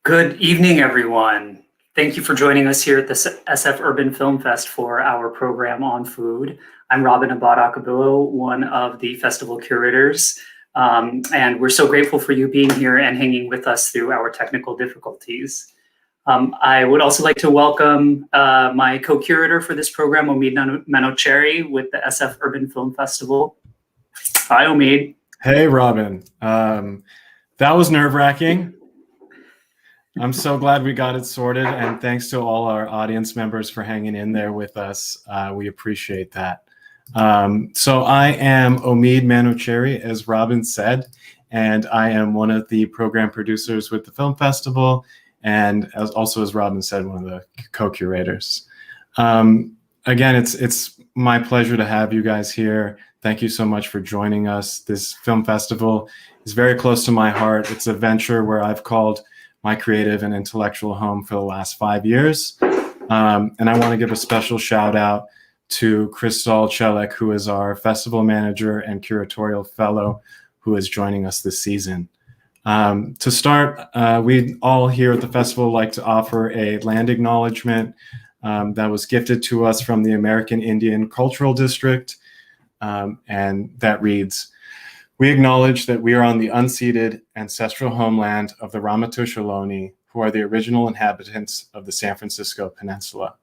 Good evening, everyone. Thank you for joining us here at the SF Urban Film Fest for our program on food. I'm Robin Abad Ocubillo, one of the festival curators, and we're so grateful for you being here and hanging with us through our technical difficulties. I would also like to welcome my co-curator for this program, Omid Manocheri, with the SF Urban Film Festival. Hi, Omid. Hey, Robin. That was nerve-wracking. I'm so glad we got it sorted, and thanks to all our audience members for hanging in there with us. We appreciate that. So I am Omid Manocheri, as Robin said, and I am one of the program producers with the film festival, and as Robin said, one of the co-curators. Again, it's my pleasure to have you guys here. Thank you so much for joining us. This film festival is very close to my heart. It's a venture where I've called my creative and intellectual home for the last 5 years. And I want to give a special shout out to Crystal Chelek, who is our festival manager and curatorial fellow who is joining us this season. To start, we all here at the festival like to offer a land acknowledgement that was gifted to us from the American Indian Cultural District. And that reads, "We acknowledge that we are on the unceded ancestral homeland of the Ramaytush Ohlone, who are the original inhabitants of the San Francisco Peninsula.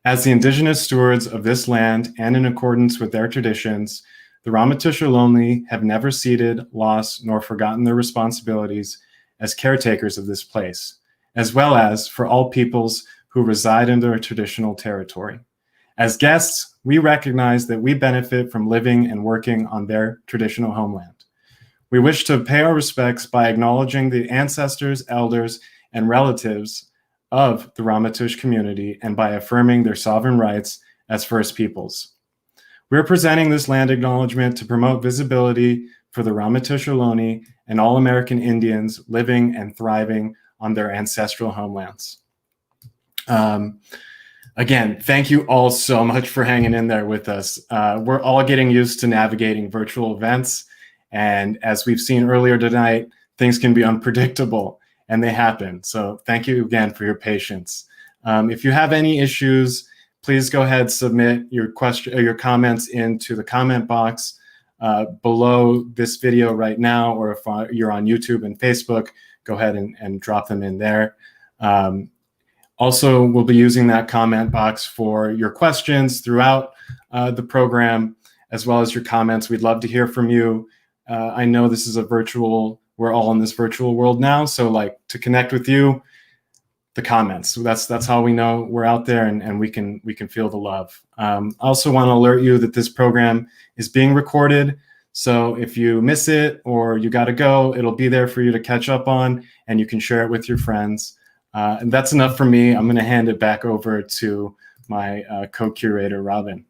As the indigenous stewards of this land and in accordance with their traditions, the Ramaytush Ohlone have never ceded, lost, nor forgotten their responsibilities as caretakers of this place, as well as for all peoples who reside in their traditional territory. As guests, we recognize that we benefit from living and working on their traditional homeland. We wish to pay our respects by acknowledging the ancestors, elders, and relatives of the Ramaytush community and by affirming their sovereign rights as First Peoples. We're presenting this land acknowledgement to promote visibility for the Ramaytush Ohlone and all American Indians living and thriving on their ancestral homelands." Again, thank you all so much for hanging in there with us. We're all getting used to navigating virtual events. And as we've seen earlier tonight, things can be unpredictable and they happen. So thank you again for your patience. If you have any issues, please go ahead, submit your question or your comments into the comment box below this video right now, or if you're on YouTube and Facebook, go ahead and drop them in there. Also, we'll be using that comment box for your questions throughout the program, as well as your comments. We'd love to hear from you. I know this is we're all in this virtual world now, so like to connect with you, the comments. So that's how we know we're out there and we can feel the love. I also want to alert you that this program is being recorded. So if you miss it or you got to go, it'll be there for you to catch up on, and you can share it with your friends. And that's enough for me. I'm going to hand it back over to my co-curator, Robin.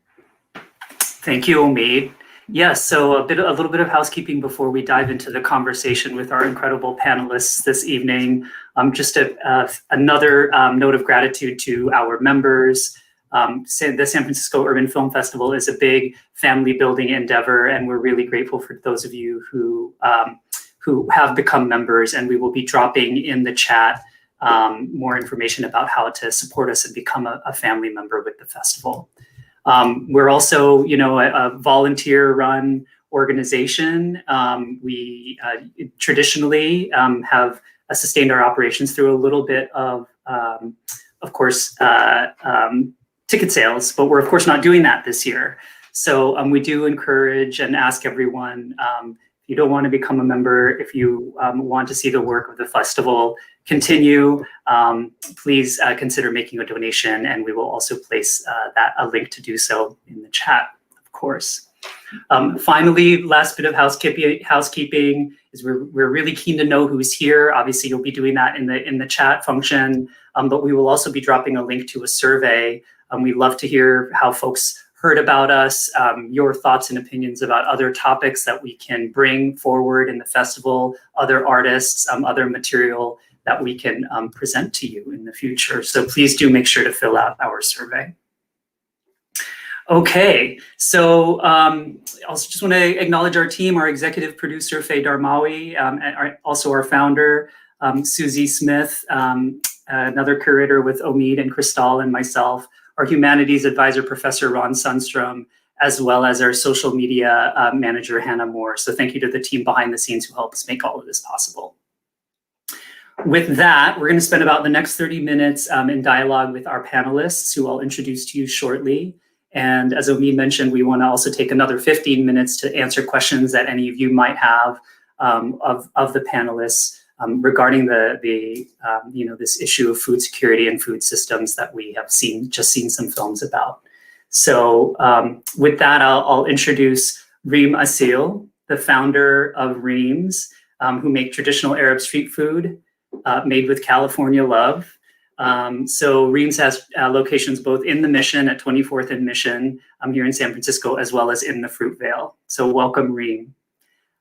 Thank you, Omid. Yes, so a little bit of housekeeping before we dive into the conversation with our incredible panelists this evening. Just another note of gratitude to our members. The San Francisco Urban Film Festival is a big family building endeavor, and we're really grateful for those of you who have become members, and we will be dropping in the chat more information about how to support us and become a family member with the festival. We're also, a volunteer-run organization. We traditionally have sustained our operations through a little bit of course, ticket sales, but we're of course not doing that this year. So we do encourage and ask everyone, if you don't want to become a member, if you want to see the work of the festival continue, please consider making a donation, and we will also place a link to do so in the chat, of course. Finally, last bit of housekeeping is we're really keen to know who's here. Obviously, you'll be doing that in the chat function, but we will also be dropping a link to a survey. We'd love to hear how folks heard about us, your thoughts and opinions about other topics that we can bring forward in the festival, other artists, other material that we can present to you in the future. So please do make sure to fill out our survey. Okay, so I also just want to acknowledge our team, our executive producer, Faye Darmawi, and also our founder, Susie Smith, another curator with Omid and Cristal and myself, our humanities advisor, Professor Ron Sundstrom, as well as our social media manager, Hannah Moore. So thank you to the team behind the scenes who helps make all of this possible. With that, we're going to spend about the next 30 minutes in dialogue with our panelists, who I'll introduce to you shortly. And as Omid mentioned, we want to also take another 15 minutes to answer questions that any of you might have of the panelists regarding this issue of food security and food systems that we have just seen some films about. So with that, I'll introduce Reem Asil, the founder of Reem's, who make traditional Arab street food made with California love. So Reem's has locations both in the Mission at 24th and Mission here in San Francisco, as well as in the Fruitvale. So welcome, Reem.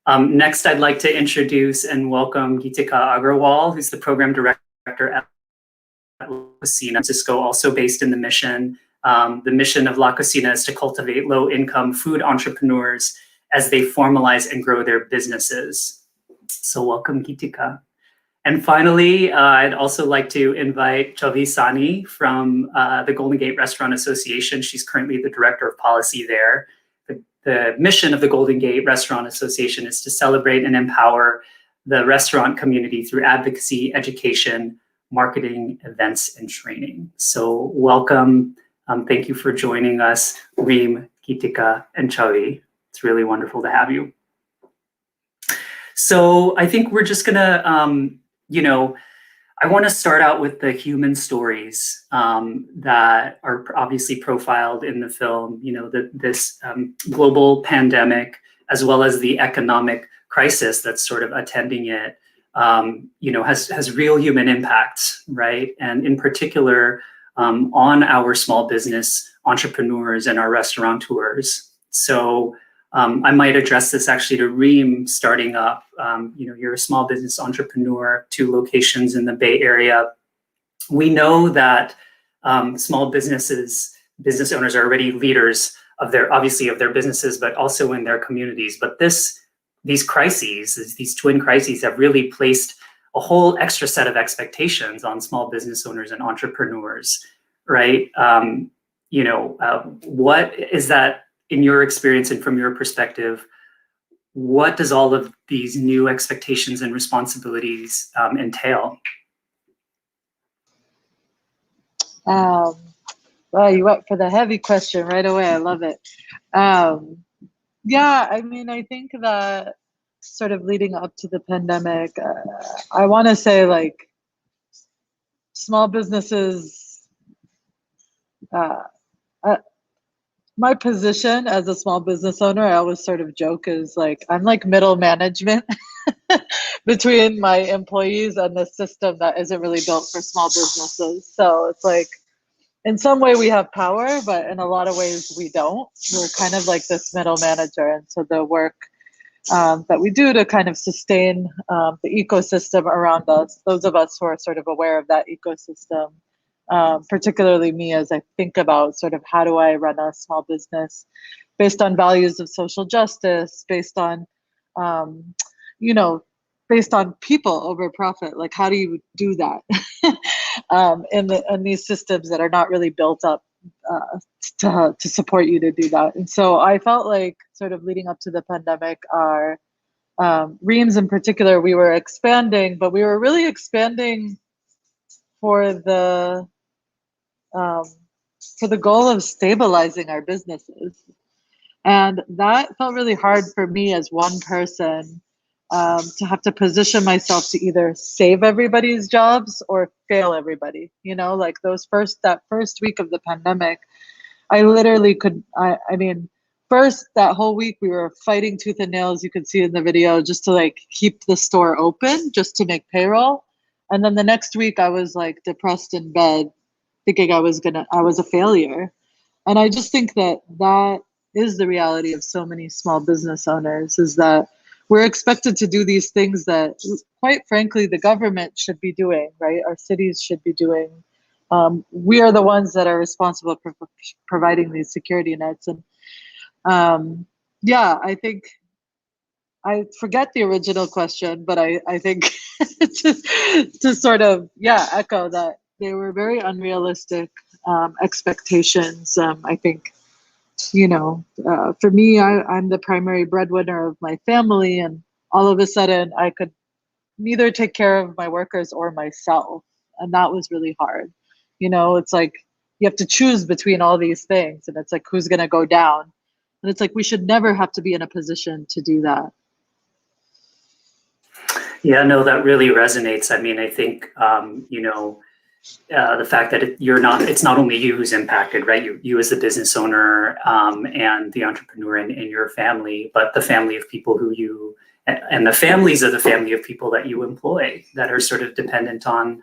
Next, I'd like to introduce and welcome Geetika Agrawal, who's the program director at La Cocina, Francisco, also based in the Mission. The mission of La Cocina is to cultivate low-income food entrepreneurs as they formalize and grow their businesses. So welcome, Geetika. And finally, I'd also like to invite Chhavi Sahni from the Golden Gate Restaurant Association. She's currently the director of policy there. The mission of the Golden Gate Restaurant Association is to celebrate and empower the restaurant community through advocacy, education, marketing, events, and training. So welcome. Thank you for joining us, Reem, Geetika, and Chhavi. It's really wonderful to have you. So I think we're just gonna, I want to start out with the human stories that are obviously profiled in the film. This global pandemic, as well as the economic crisis that's sort of attending it, has real human impacts, right? And in particular, on our small business entrepreneurs and our restaurateurs. So I might address this actually to Reem starting up. You're a small business entrepreneur, 2 locations in the Bay Area. We know that small business owners are already leaders of their businesses, but also in their communities. But these crises, these twin crises, have really placed a whole extra set of expectations on small business owners and entrepreneurs, right? What is that? In your experience and from your perspective, what does all of these new expectations and responsibilities entail? Well, you went for the heavy question right away. I love it. Yeah, I mean, I think that sort of leading up to the pandemic, I want to say like small businesses, my position as a small business owner, I always sort of joke is like, I'm like middle management between my employees and the system that isn't really built for small businesses. So it's like, in some way we have power, but in a lot of ways we don't. We're kind of like this middle manager. And so the work that we do to kind of sustain the ecosystem around us, those of us who are sort of aware of that ecosystem, particularly me as I think about sort of how do I run a small business based on values of social justice, based on, based on people over profit. Like, how do you do that in these systems that are not really built up to support you to do that? And so I felt like sort of leading up to the pandemic, our Reem's in particular, we were expanding, but we were really expanding for the goal of stabilizing our businesses. And that felt really hard for me as one person to have to position myself to either save everybody's jobs or fail everybody. Like that first week of the pandemic, I literally first that whole week we were fighting tooth and nails, you could see in the video, just to like keep the store open, just to make payroll. And then the next week I was like depressed in bed, thinking I was a failure. And I just think that is the reality of so many small business owners, is that we're expected to do these things that, quite frankly, the government should be doing, right? Our cities should be doing. We are the ones that are responsible for providing these security nets. And I think I forget the original question, but I think to sort of, yeah, echo that they were very unrealistic expectations. I think, for me, I'm the primary breadwinner of my family, and all of a sudden I could neither take care of my workers or myself. And that was really hard. It's like you have to choose between all these things, and it's like, who's going to go down? And it's like, we should never have to be in a position to do that. Yeah, no, that really resonates. I mean, I think, the fact that it's not only you who's impacted, right? You as the business owner and the entrepreneur in your family, but the family of people and the families of the family of people that you employ that are sort of dependent on,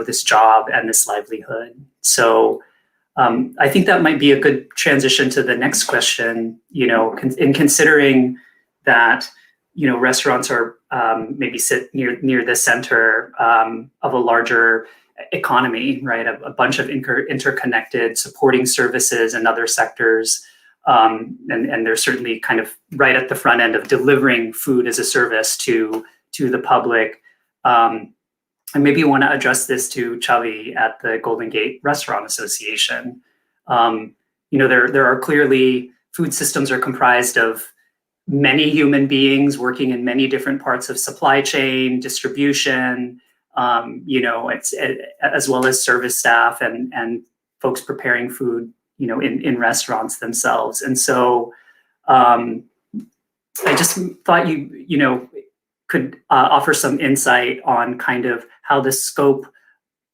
this job and this livelihood. So I think that might be a good transition to the next question, in considering that, restaurants are maybe sit near the center of a larger economy, right? A bunch of interconnected supporting services and other sectors. And they're certainly kind of right at the front end of delivering food as a service to the public. And maybe you want to address this to Chhavi at the Golden Gate Restaurant Association. There are clearly, food systems are comprised of many human beings working in many different parts of supply chain, distribution, it's as well as service staff and folks preparing food, in restaurants themselves. And so I just thought you could offer some insight on kind of how the scope,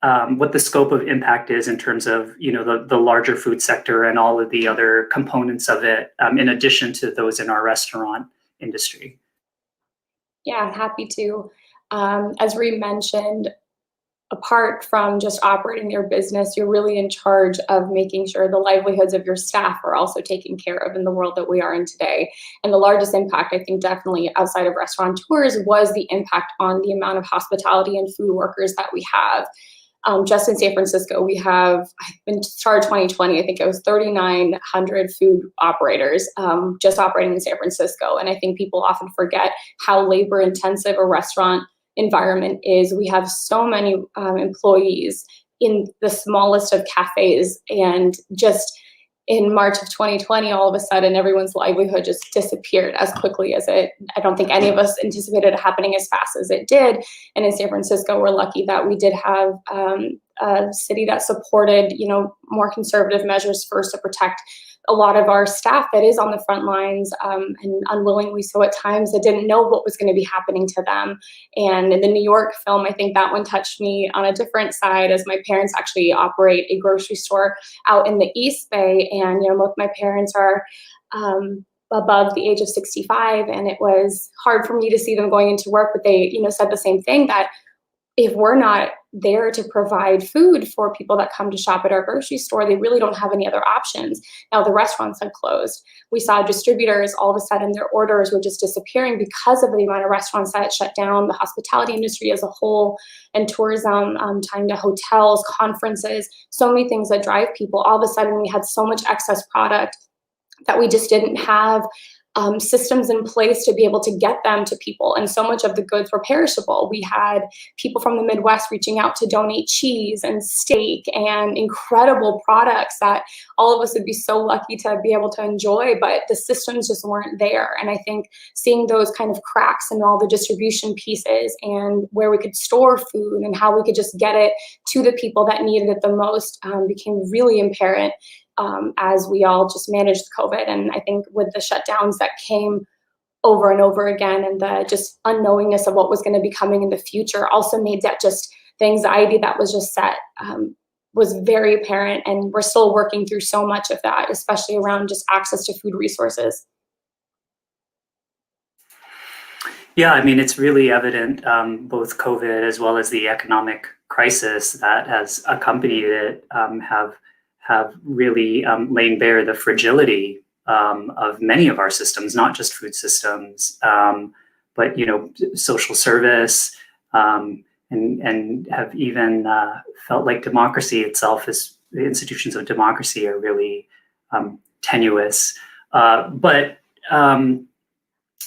what the scope of impact is in terms of, the larger food sector and all of the other components of it, in addition to those in our restaurant industry. Yeah, happy to. As Reem mentioned, apart from just operating your business, you're really in charge of making sure the livelihoods of your staff are also taken care of in the world that we are in today. And the largest impact, I think, definitely outside of restaurateurs, was the impact on the amount of hospitality and food workers that we have. Just in San Francisco, we have, in started 2020, I think it was 3,900 food operators just operating in San Francisco. And I think people often forget how labor intensive a restaurant environment is. We have so many employees in the smallest of cafes, and just in March of 2020, all of a sudden, everyone's livelihood just disappeared as quickly as I don't think any of us anticipated it happening as fast as it did. And in San Francisco, we're lucky that we did have a city that supported, more conservative measures first to protect a lot of our staff that is on the front lines, and unwillingly so at times, that didn't know what was going to be happening to them. And in the New York film, I think that one touched me on a different side, as my parents actually operate a grocery store out in the East Bay. And, both my parents are above the age of 65, and it was hard for me to see them going into work, but they, said the same thing, that if we're not there to provide food for people that come to shop at our grocery store, they really don't have any other options. Now, the restaurants had closed. We saw distributors, all of a sudden, their orders were just disappearing because of the amount of restaurants that shut down. The hospitality industry as a whole, and tourism, tying to hotels, conferences, so many things that drive people. All of a sudden, we had so much excess product that we just didn't have systems in place to be able to get them to people. And so much of the goods were perishable. We had people from the Midwest reaching out to donate cheese and steak and incredible products that all of us would be so lucky to be able to enjoy, but the systems just weren't there. And I think seeing those kind of cracks in all the distribution pieces and where we could store food and how we could just get it to the people that needed it the most became really apparent as we all just managed COVID. And I think with the shutdowns that came over and over again, and the just unknowingness of what was going to be coming in the future, also made that just the anxiety that was just set was very apparent. And we're still working through so much of that, especially around just access to food resources. Yeah, I mean, it's really evident, both COVID as well as the economic crisis that has accompanied it have really laid bare the fragility of many of our systems, not just food systems, but social service, and have even felt like democracy itself, is the institutions of democracy are really tenuous. But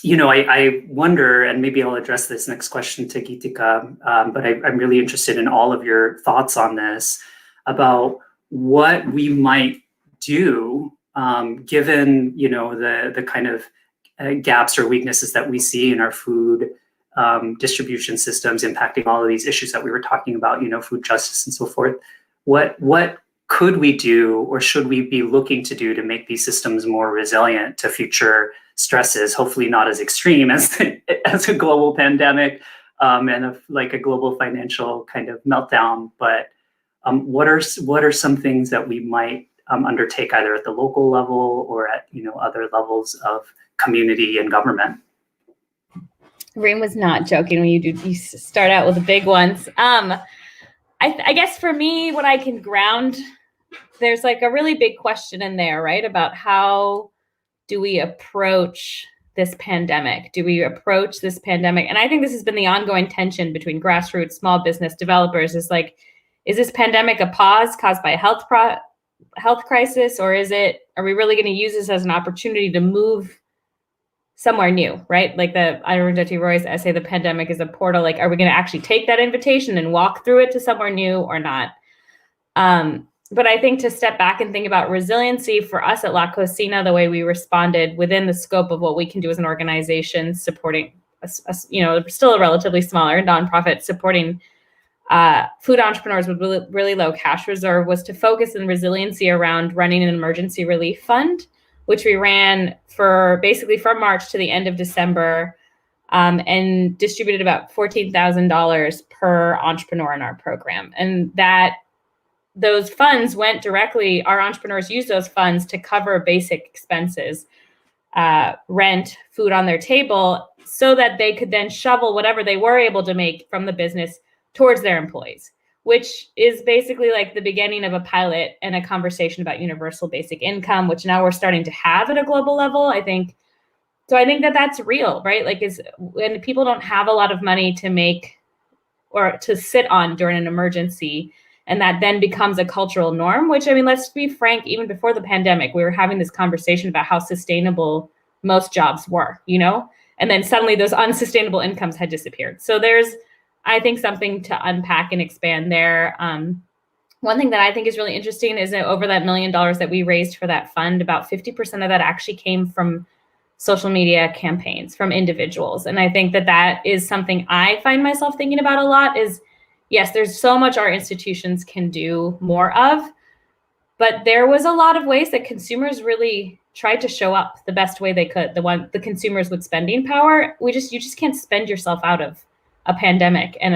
I wonder, and maybe I'll address this next question to Geetika, but I'm really interested in all of your thoughts on this about what we might do given, the kind of gaps or weaknesses that we see in our food distribution systems impacting all of these issues that we were talking about, food justice and so forth. What could we do, or should we be looking to do to make these systems more resilient to future stresses, hopefully not as extreme as a global pandemic and a global financial kind of meltdown, but what are some things that we might undertake either at the local level or at other levels of community and government? Reem was not joking when you start out with the big ones. I guess for me, what I can ground, there's like a really big question in there, right? About how do we approach this pandemic? Do we approach this pandemic? And I think this has been the ongoing tension between grassroots, small business developers is like, is this pandemic a pause caused by a health crisis, or are we really going to use this as an opportunity to move somewhere new, right? Like the Arundhati Roy's essay, "The Pandemic is a Portal." Like, are we going to actually take that invitation and walk through it to somewhere new or not? But I think to step back and think about resiliency for us at La Cocina, the way we responded within the scope of what we can do as an organization, supporting, still a relatively smaller nonprofit, supporting food entrepreneurs with really low cash reserve, was to focus on resiliency around running an emergency relief fund, which we ran from March to the end of December, and distributed about $14,000 per entrepreneur in our program. And those funds went directly, our entrepreneurs used those funds to cover basic expenses, rent, food on their table, so that they could then shovel whatever they were able to make from the business towards their employees, which is basically like the beginning of a pilot and a conversation about universal basic income, which now we're starting to have at a global level. I think that that's real, right? Like, when people don't have a lot of money to make or to sit on during an emergency, and that then becomes a cultural norm, which, let's be frank, even before the pandemic, we were having this conversation about how sustainable most jobs were, and then suddenly those unsustainable incomes had disappeared. So there's, I think, something to unpack and expand there. One thing that I think is really interesting is that over that $1 million that we raised for that fund, about 50% of that actually came from social media campaigns, from individuals. And I think that is something I find myself thinking about a lot is, yes, there's so much our institutions can do more of, but there was a lot of ways that consumers really tried to show up the best way they could. The consumers with spending power, you just can't spend yourself out of a pandemic and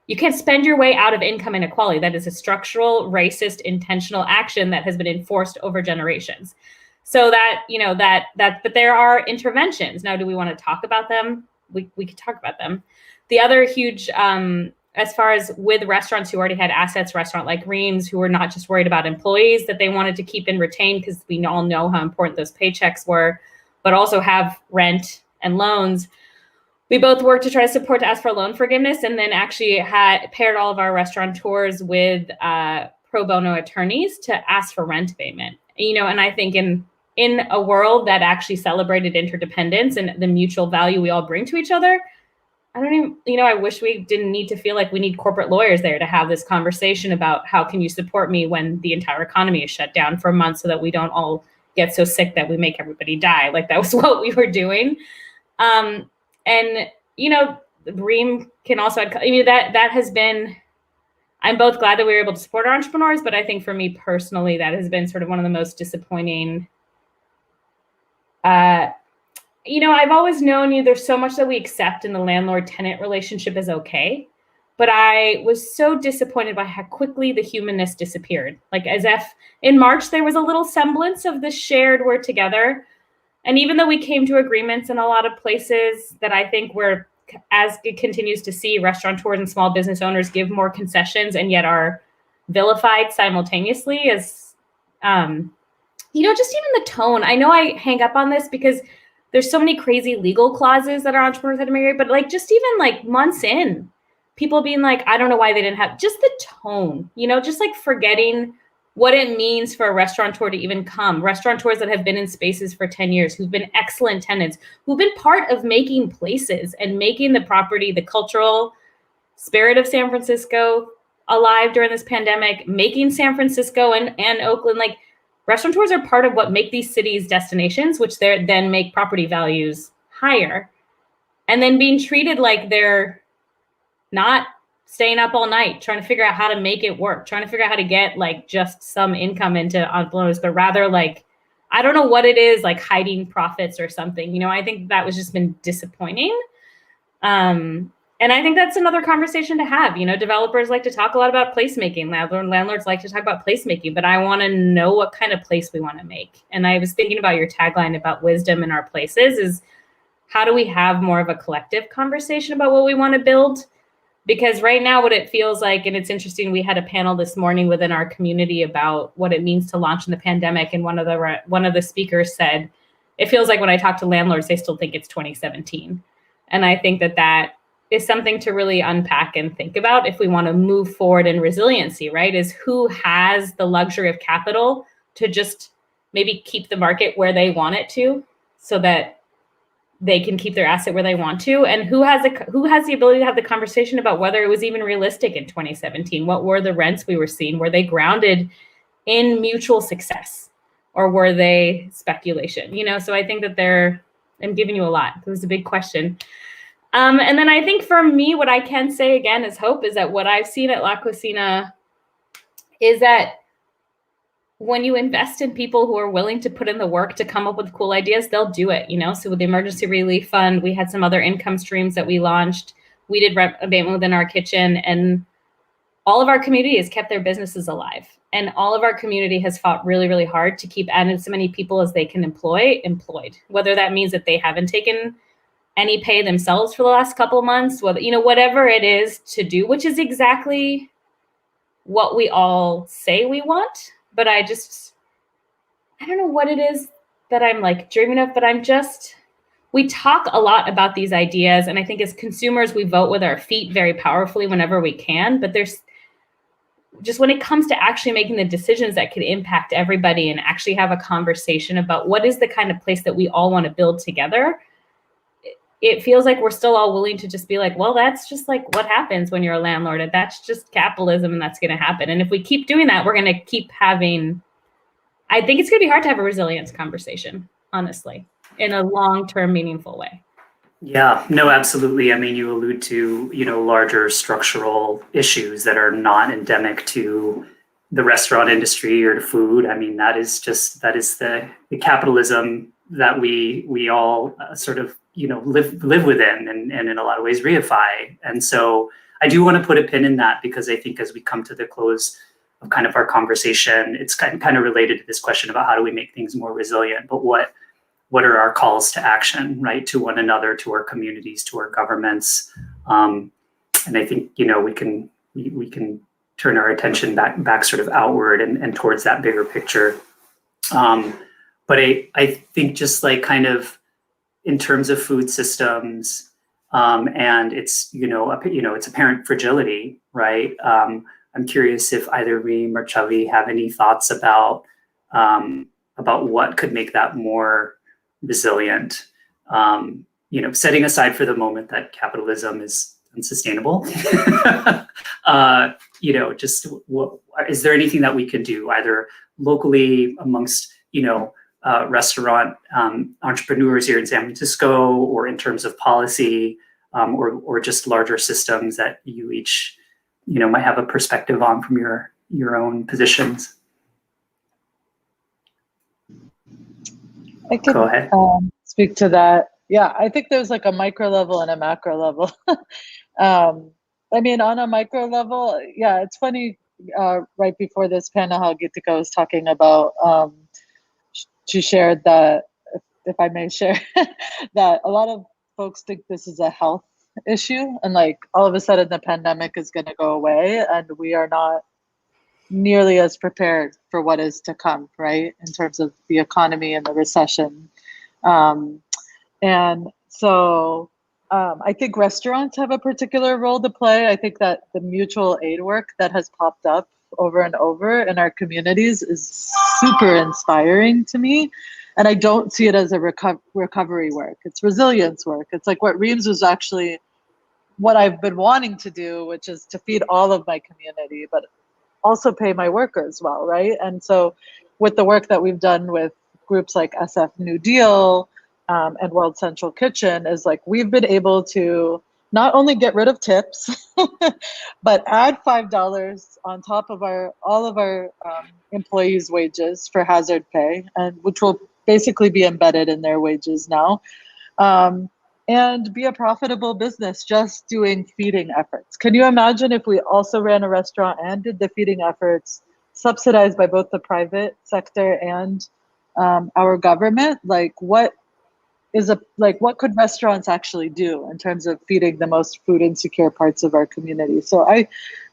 you can't spend your way out of income inequality. That is a structural, racist, intentional action that has been enforced over generations. So but there are interventions. Now, do we want to talk about them? We could talk about them. The other huge, as far as with restaurants who already had assets, restaurant like Reem's, who were not just worried about employees that they wanted to keep and retain, because we all know how important those paychecks were, but also have rent and loans. We both worked to try to ask for loan forgiveness, and then actually had paired all of our restaurateurs with pro bono attorneys to ask for rent payment. And I think in a world that actually celebrated interdependence and the mutual value we all bring to each other, I wish we didn't need to feel like we need corporate lawyers there to have this conversation about how can you support me when the entire economy is shut down for months so that we don't all get so sick that we make everybody die. Like, that was what we were doing. Reem can also add, that has been, I'm both glad that we were able to support our entrepreneurs, but I think for me personally, that has been sort of one of the most disappointing. I've always known there's so much that we accept in the landlord-tenant relationship is okay, but I was so disappointed by how quickly the humanness disappeared. Like, as if in March, there was a little semblance of this shared we're together. And even though we came to agreements in a lot of places that I think as it continues to see restaurateurs and small business owners give more concessions and yet are vilified simultaneously as, just even the tone. I know I hang up on this because there's so many crazy legal clauses that our entrepreneurs had to marry, but just even months in, people being like, I don't know why they didn't have just the tone, just forgetting what it means for a restaurateur to even come. Restaurateurs that have been in spaces for 10 years, who've been excellent tenants, who've been part of making places and making the property, the cultural spirit of San Francisco alive during this pandemic, making San Francisco and Oakland, like restaurateurs are part of what make these cities destinations, which then make property values higher. And then being treated like they're not staying up all night trying to figure out how to make it work, trying to figure out how to get like just some income into entrepreneurs, but rather like, I don't know what it is, like hiding profits or something. You know, I think that was just been disappointing. And I think that's another conversation to have. You know, developers like to talk a lot about placemaking. Landlords like to talk about placemaking, but I want to know what kind of place we want to make. And I was thinking about your tagline about wisdom in our places is how do we have more of a collective conversation about what we want to build? Because right now what it feels like, and it's interesting, we had a panel this morning within our community about what it means to launch in the pandemic. And one of the speakers said, it feels like when I talk to landlords, they still think it's 2017. And I think that is something to really unpack and think about if we want to move forward in resiliency, right? Is who has the luxury of capital to just maybe keep the market where they want it to so that they can keep their asset where they want to, and who has the ability to have the conversation about whether it was even realistic in 2017. What were the rents we were seeing? Were they grounded in mutual success, or were they speculation? You know, so I think that I'm giving you a lot. It was a big question. And then I think for me, what I can say again is hope is that what I've seen at La Cocina is that when you invest in people who are willing to put in the work to come up with cool ideas, they'll do it, you know? So with the Emergency Relief Fund, we had some other income streams that we launched. We did rent abatement within our kitchen, and all of our community has kept their businesses alive. And all of our community has fought really, really hard to keep as many people as they can employed, whether that means that they haven't taken any pay themselves for the last couple of months, whether, you know, whatever it is to do, which is exactly what we all say we want. But I don't know what it is that I'm like dreaming of, but we talk a lot about these ideas. And I think as consumers, we vote with our feet very powerfully whenever we can. But there's just when it comes to actually making the decisions that could impact everybody and actually have a conversation about what is the kind of place that we all want to build together, it feels like we're still all willing to just be like, well, that's just like what happens when you're a landlord, and that's just capitalism, and that's going to happen. And if we keep doing that, we're going to keep having, I think it's going to be hard to have a resilience conversation, honestly, in a long-term, meaningful way. Yeah, no, absolutely. I mean, you allude to, you know, larger structural issues that are not endemic to the restaurant industry or to food. I mean, that is the capitalism that we all sort of, you know, live within and in a lot of ways reify. And so I do want to put a pin in that, because I think as we come to the close of kind of our conversation, it's kind of related to this question about how do we make things more resilient, but what are our calls to action, right? To one another, to our communities, to our governments. And I think, you know, we can turn our attention back sort of outward and towards that bigger picture. But I think just like kind of in terms of food systems and its, its apparent fragility, right? I'm curious if either Reem or Chhavi have any thoughts about what could make that more resilient. Setting aside for the moment that capitalism is unsustainable. Is there anything that we can do either locally amongst, restaurant entrepreneurs here in San Francisco, or in terms of policy, or just larger systems that you each, might have a perspective on from your own positions? I can Go ahead. speak to that. Yeah, I think there's like a micro level and a macro level. I mean, on a micro level, yeah, it's funny, right before this panel, how Geetika was talking about, she shared that, if I may share, that a lot of folks think this is a health issue, and like all of a sudden the pandemic is going to go away, and we are not nearly as prepared for what is to come, right, in terms of the economy and the recession. And so I think restaurants have a particular role to play. I think that the mutual aid work that has popped up over and over in our communities is super inspiring to me. And I don't see it as a recovery work. It's resilience work. It's like what Reem's was actually what I've been wanting to do, which is to feed all of my community, but also pay my workers well, right? And so with the work that we've done with groups like SF New Deal and World Central Kitchen is like we've been able to not only get rid of tips, but add $5 on top of all of our employees' wages for hazard pay, and which will basically be embedded in their wages now. And be a profitable business just doing feeding efforts. Can you imagine if we also ran a restaurant and did the feeding efforts subsidized by both the private sector and our government? Like what could restaurants actually do in terms of feeding the most food insecure parts of our community? So I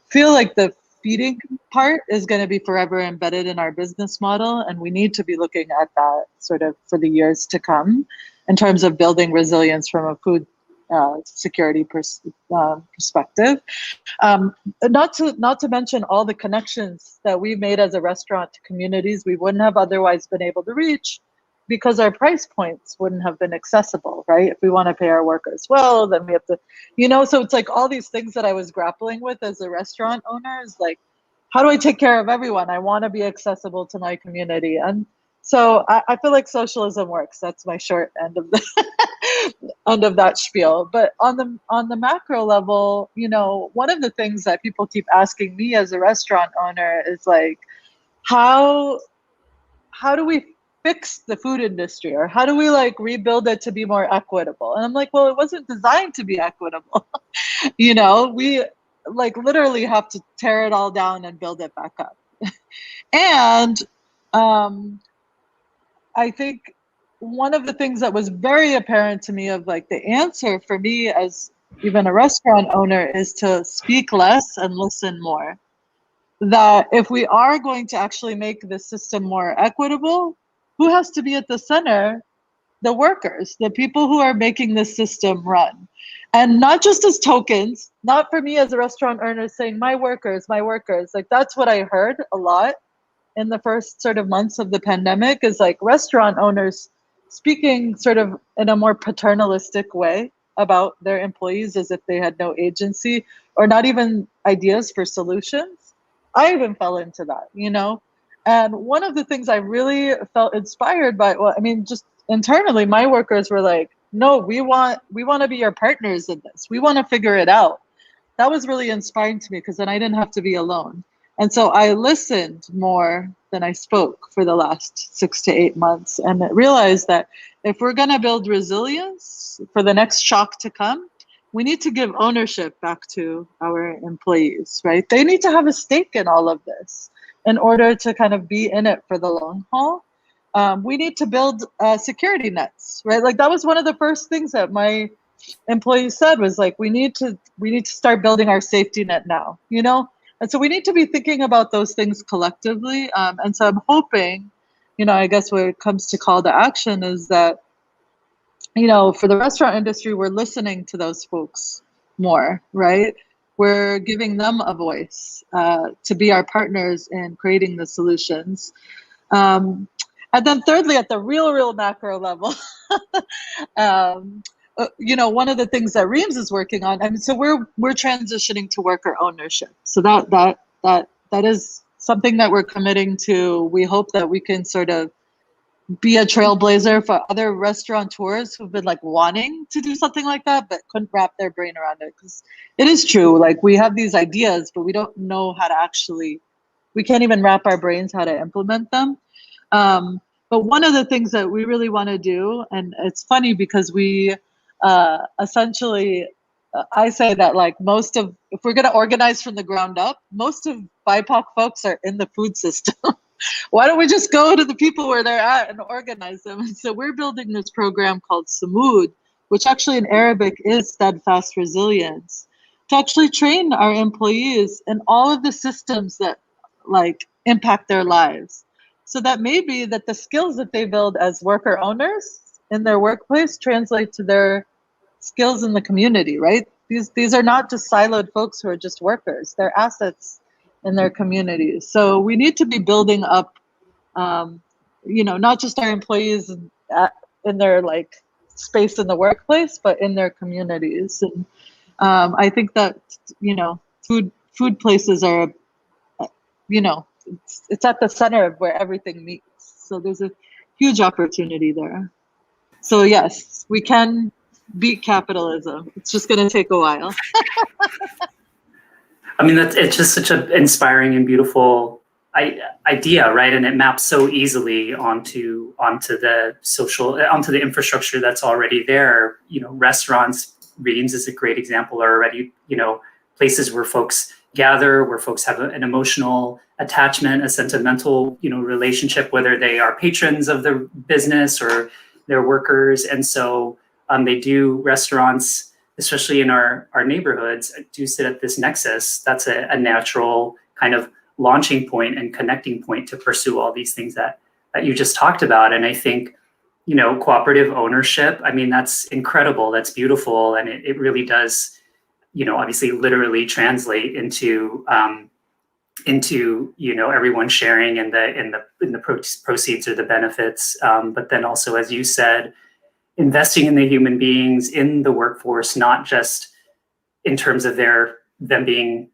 feel like the feeding part is going to be forever embedded in our business model, and we need to be looking at that sort of for the years to come in terms of building resilience from a food security perspective. Not to mention all the connections that we made as a restaurant to communities we wouldn't have otherwise been able to reach because our price points wouldn't have been accessible, right? If we want to pay our workers well, then we have to, so it's like all these things that I was grappling with as a restaurant owner is like, how do I take care of everyone? I want to be accessible to my community. And so I feel like socialism works. That's my short end of the end of that spiel. But on the macro level, one of the things that people keep asking me as a restaurant owner is like, how do we fix the food industry, or how do we like rebuild it to be more equitable? And I'm like, well, it wasn't designed to be equitable. We like literally have to tear it all down and build it back up. And I think one of the things that was very apparent to me of like the answer for me as even a restaurant owner is to speak less and listen more. That if we are going to actually make the system more equitable, who has to be at the center? The workers, the people who are making this system run. And not just as tokens, not for me as a restaurant owner saying, my workers, like that's what I heard a lot in the first sort of months of the pandemic is like restaurant owners speaking sort of in a more paternalistic way about their employees as if they had no agency or not even ideas for solutions. I even fell into that, And one of the things I really felt inspired by, just internally, my workers were like, no, we want to be your partners in this. We want to figure it out. That was really inspiring to me because then I didn't have to be alone. And so I listened more than I spoke for the last 6 to 8 months and realized that if we're going to build resilience for the next shock to come, we need to give ownership back to our employees, right? They need to have a stake in all of this in order to kind of be in it for the long haul. We need to build security nets, right? Like that was one of the first things that my employees said was like, we need to start building our safety net now, And so we need to be thinking about those things collectively. And so I'm hoping, I guess when it comes to call to action is that, for the restaurant industry, we're listening to those folks more, right? We're giving them a voice to be our partners in creating the solutions. And then thirdly, at the real macro level, one of the things that Reem's is working on, so we're transitioning to worker ownership. So that is something that we're committing to. We hope that we can sort of be a trailblazer for other restaurateurs who've been like wanting to do something like that, but couldn't wrap their brain around it. Because it is true, like we have these ideas, but we don't know how to we can't even wrap our brains how to implement them. But one of the things that we really want to do, and it's funny because we essentially, I say that like if we're going to organize from the ground up, most of BIPOC folks are in the food system. Why don't we just go to the people where they're at and organize them? And so we're building this program called Samud, which actually in Arabic is steadfast resilience, to actually train our employees in all of the systems that like impact their lives. So that maybe that the skills that they build as worker owners in their workplace translate to their skills in the community, right? These are not just siloed folks who are just workers. They're assets in their communities. So we need to be building up, not just our employees in their like space in the workplace, but in their communities. And I think that food places are, it's at the center of where everything meets. So there's a huge opportunity there. So yes, we can beat capitalism. It's just going to take a while. I mean, it's just such an inspiring and beautiful idea, right? And it maps so easily onto the infrastructure that's already there. Restaurants, Reem's is a great example, are already, places where folks gather, where folks have an emotional attachment, a sentimental, relationship, whether they are patrons of the business or they're workers. And so they do restaurants, especially in our neighborhoods, do sit at this nexus. That's a natural kind of launching point and connecting point to pursue all these things that you just talked about. And I think, cooperative ownership, I mean, that's incredible. That's beautiful. And it really does, obviously literally translate into everyone sharing in the proceeds or the benefits. But then also, as you said, investing in the human beings in the workforce, not just in terms of them being,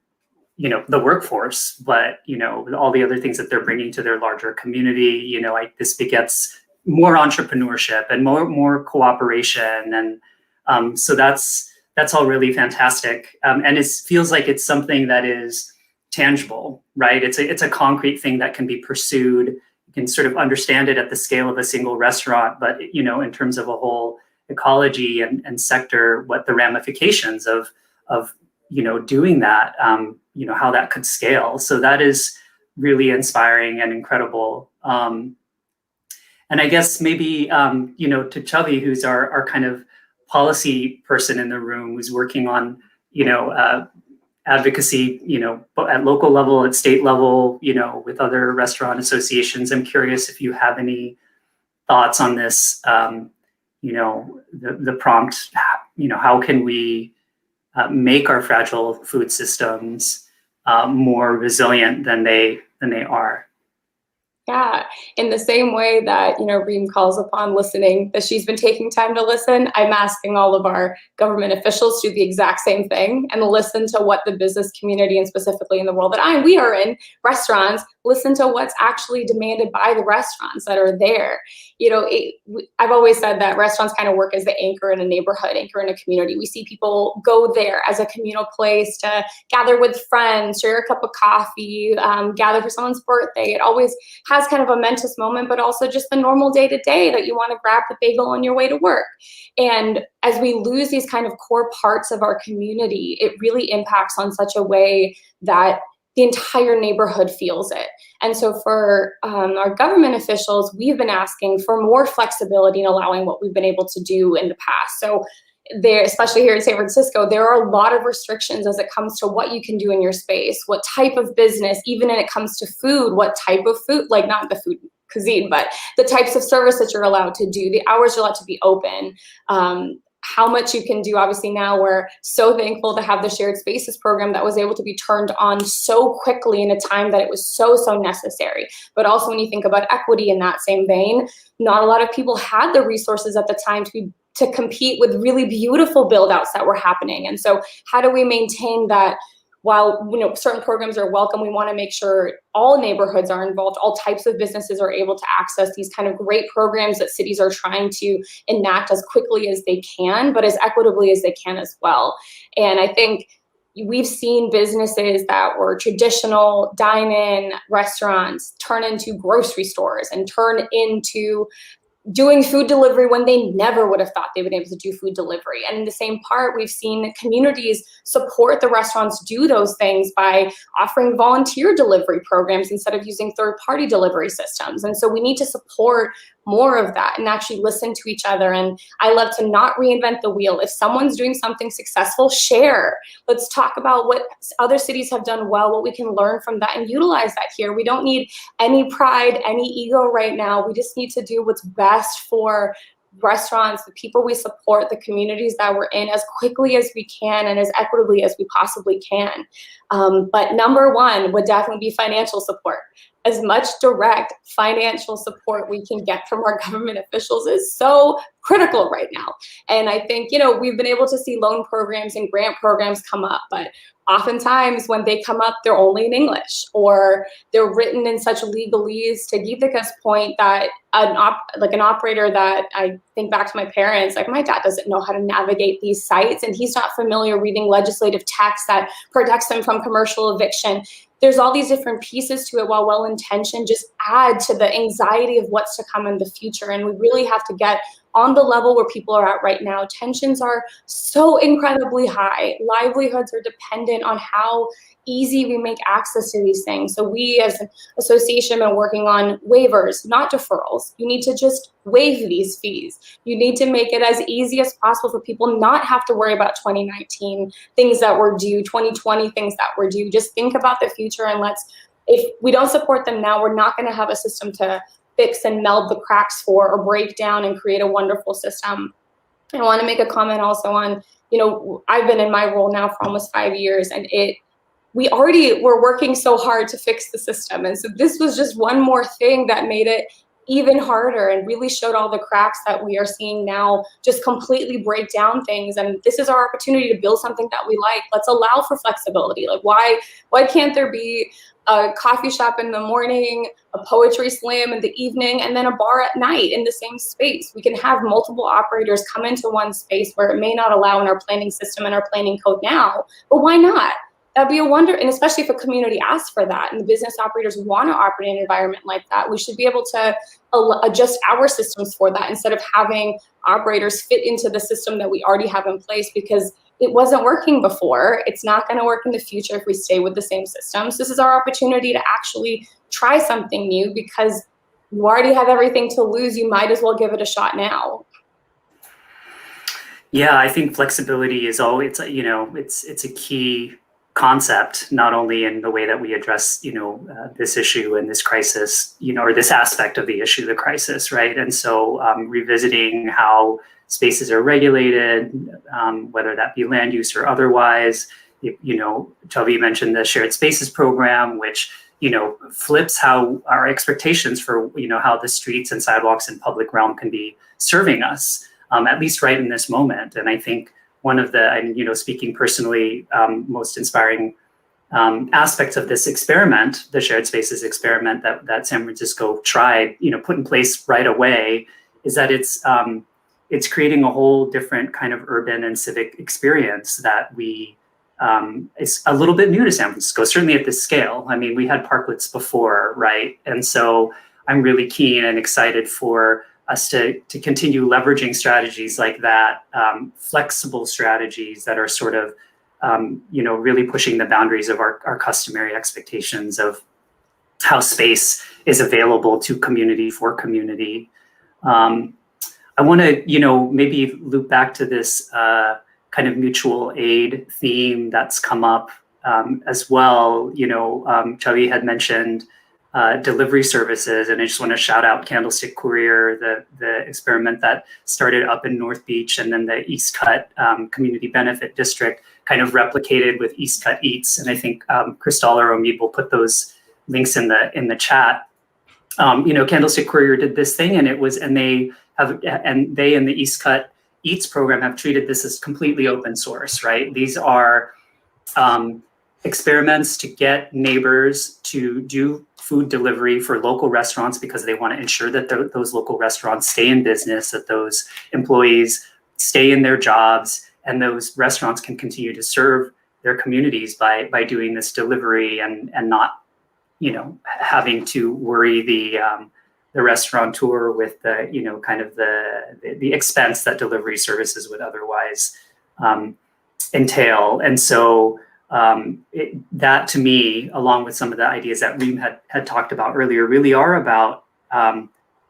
the workforce, but, all the other things that they're bringing to their larger community. This begets more entrepreneurship and more cooperation. And so that's all really fantastic. And it feels like it's something that is tangible, right? It's a concrete thing that can be pursued. You can sort of understand it at the scale of a single restaurant, but in terms of a whole ecology and sector, what the ramifications of doing that, how that could scale. So that is really inspiring and incredible. And I guess maybe to Chhavi, who's our kind of policy person in the room, who's working on advocacy, at local level, at state level, with other restaurant associations. I'm curious if you have any thoughts on this, the prompt, how can we make our fragile food systems more resilient than they are? Yeah, in the same way that, Reem calls upon listening, that she's been taking time to listen, I'm asking all of our government officials to do the exact same thing and listen to what the business community, and specifically in the world that we are in, restaurants, listen to what's actually demanded by the restaurants that are there. I've always said that restaurants kind of work as the anchor in a neighborhood, anchor in a community. We see people go there as a communal place to gather with friends, share a cup of coffee, gather for someone's birthday. It always has kind of a momentous moment, but also just the normal day-to-day that you want to grab the bagel on your way to work. And as we lose these kind of core parts of our community, it really impacts on such a way that the entire neighborhood feels it. And so for our government officials, we've been asking for more flexibility in allowing what we've been able to do in the past. So there, especially here in San Francisco, there are a lot of restrictions as it comes to what you can do in your space, what type of business, even when it comes to food, what type of food, like not the food cuisine, but the types of service that you're allowed to do, the hours you're allowed to be open, how much you can do. Obviously now we're so thankful to have the shared spaces program that was able to be turned on so quickly in a time that it was so necessary. But also when you think about equity in that same vein, not a lot of people had the resources at the time to compete with really beautiful build outs that were happening. And so how do we maintain that? While certain programs are welcome, we want to make sure all neighborhoods are involved, all types of businesses are able to access these kind of great programs that cities are trying to enact as quickly as they can, but as equitably as they can as well. And I think we've seen businesses that were traditional dine-in restaurants turn into grocery stores and turn into doing food delivery when they never would have thought they would be able to do food delivery. And in the same part, we've seen communities support the restaurants do those things by offering volunteer delivery programs instead of using third-party delivery systems. And so we need to support more of that and actually listen to each other. And I love to not reinvent the wheel. If someone's doing something successful, share. Let's talk about what other cities have done well, what we can learn from that and utilize that here. We don't need any pride, any ego right now. We just need to do what's best for restaurants, the people we support, the communities that we're in as quickly as we can and as equitably as we possibly can. But number one would definitely be financial support. As much direct financial support we can get from our government officials is so critical right now. And I think, we've been able to see loan programs and grant programs come up, but oftentimes when they come up, they're only in English, or they're written in such legalese, to Geetika's point, that an operator that I think back to my parents, like my dad doesn't know how to navigate these sites, and he's not familiar reading legislative text that protects them from commercial eviction. There's all these different pieces to it, while well-intentioned, just add to the anxiety of what's to come in the future. And we really have to get on the level where people are at right now. Tensions are so incredibly high. Livelihoods are dependent on how easy we make access to these things. So we as an association are working on waivers, not deferrals. You need to just waive these fees. You need to make it as easy as possible for people not have to worry about 2019 things that were due, 2020 things that were due. Just think about the future, and if we don't support them now, we're not going to have a system to fix and meld the cracks for, or break down and create a wonderful system. I want to make a comment also on, I've been in my role now for almost 5 years, and we already were working so hard to fix the system. And so this was just one more thing that made it even harder and really showed all the cracks that we are seeing now just completely break down things. And this is our opportunity to build something that we like. Let's allow for flexibility. Like, why can't there be a coffee shop in the morning, a poetry slam in the evening, and then a bar at night in the same space? We can have multiple operators come into one space where it may not allow in our planning system and our planning code now, but why not? That'd be a wonder, and especially if a community asks for that and the business operators want to operate in an environment like that, we should be able to adjust our systems for that instead of having operators fit into the system that we already have in place, because it wasn't working before. It's not going to work in the future if we stay with the same systems. This is our opportunity to actually try something new, because you already have everything to lose. You might as well give it a shot now. Yeah, I think flexibility is always, it's a key concept, not only in the way that we address, this issue and this crisis, or this aspect of the issue, the crisis, right? And so revisiting how spaces are regulated, whether that be land use or otherwise. Chhavi mentioned the shared spaces program, which, flips how our expectations for, how the streets and sidewalks and public realm can be serving us, at least right in this moment. And I think one of the, speaking personally, most inspiring aspects of this experiment, the shared spaces experiment that San Francisco tried, put in place right away, is that it's creating a whole different kind of urban and civic experience that is a little bit new to San Francisco, certainly at this scale. I mean, we had parklets before, right? And so I'm really keen and excited for us to continue leveraging strategies like that, flexible strategies that are sort of, really pushing the boundaries of our customary expectations of how space is available to community for community. I want to, maybe loop back to this kind of mutual aid theme that's come up as well. Chhavi had mentioned delivery services, and I just want to shout out Candlestick Courier, the experiment that started up in North Beach, and then the East Cut Community Benefit District kind of replicated with East Cut Eats. And I think Crystal or Omid will put those links in the chat. Candlestick Courier did this thing, and they and the East Cut Eats program have treated this as completely open source, right? These are experiments to get neighbors to do food delivery for local restaurants, because they want to ensure that those local restaurants stay in business, that those employees stay in their jobs, and those restaurants can continue to serve their communities by doing this delivery and not, having to worry the restaurateur with the, kind of the expense that delivery services would otherwise entail. And so that, to me, along with some of the ideas that Reem had talked about earlier, really are about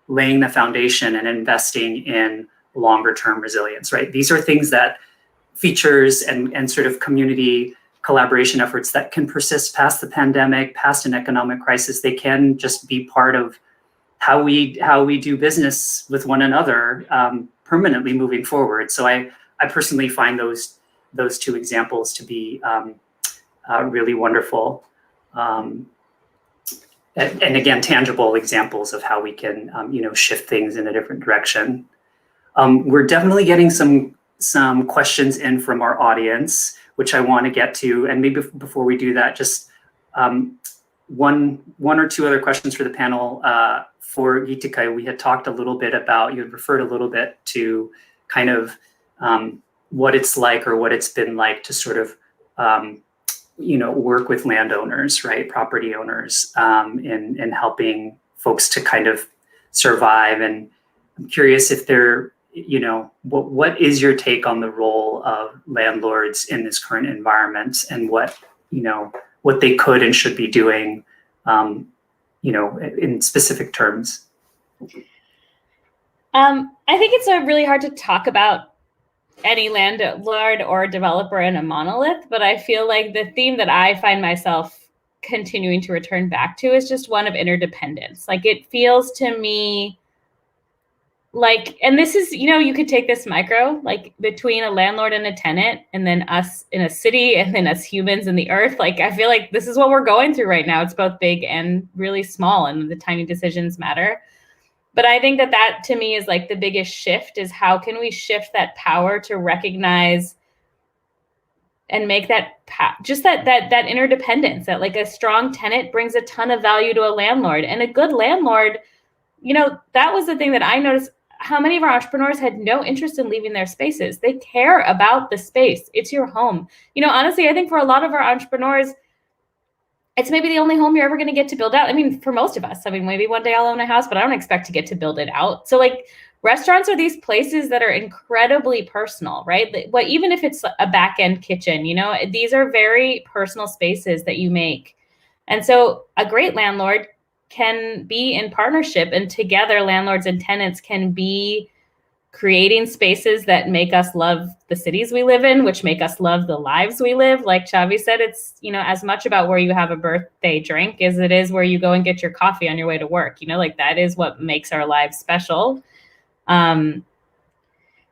laying the foundation and investing in longer term resilience, right? These are things that features and sort of community collaboration efforts that can persist past the pandemic, past an economic crisis. They can just be part of how we do business with one another, permanently moving forward. So I personally find those two examples to be really wonderful. And again, tangible examples of how we can, shift things in a different direction. We're definitely getting some questions in from our audience, which I want to get to. And maybe before we do that, just one or two other questions for the panel. For Geetika, we had talked a little bit about, you had referred a little bit to kind of what it's like or what it's been like to sort of work with landowners, right, property owners, in helping folks to kind of survive. And I'm curious if they're, what is your take on the role of landlords in this current environment, and what they could and should be doing, in specific terms? I think it's really hard to talk about any landlord or developer in a monolith, but I feel like the theme that I find myself continuing to return back to is just one of interdependence. Like, it feels to me like, and this is, you could take this micro, like between a landlord and a tenant, and then us in a city, and then us humans in the earth. Like, I feel like this is what we're going through right now. It's both big and really small, and the tiny decisions matter. But I think that to me is like the biggest shift, is how can we shift that power to recognize and make that just that interdependence, that like a strong tenant brings a ton of value to a landlord, and a good landlord, that was the thing that I noticed. How many of our entrepreneurs had no interest in leaving their spaces? They care about the space. It's your home. Honestly, I think for a lot of our entrepreneurs, it's maybe the only home you're ever going to get to build out. I mean, for most of us, maybe one day I'll own a house, but I don't expect to get to build it out. So like, restaurants are these places that are incredibly personal, right? Even if it's a back end kitchen, these are very personal spaces that you make. And so a great landlord can be in partnership, and together landlords and tenants can be creating spaces that make us love the cities we live in, which make us love the lives we live. Like Chhavi said, it's, as much about where you have a birthday drink as it is where you go and get your coffee on your way to work. Like, that is what makes our lives special.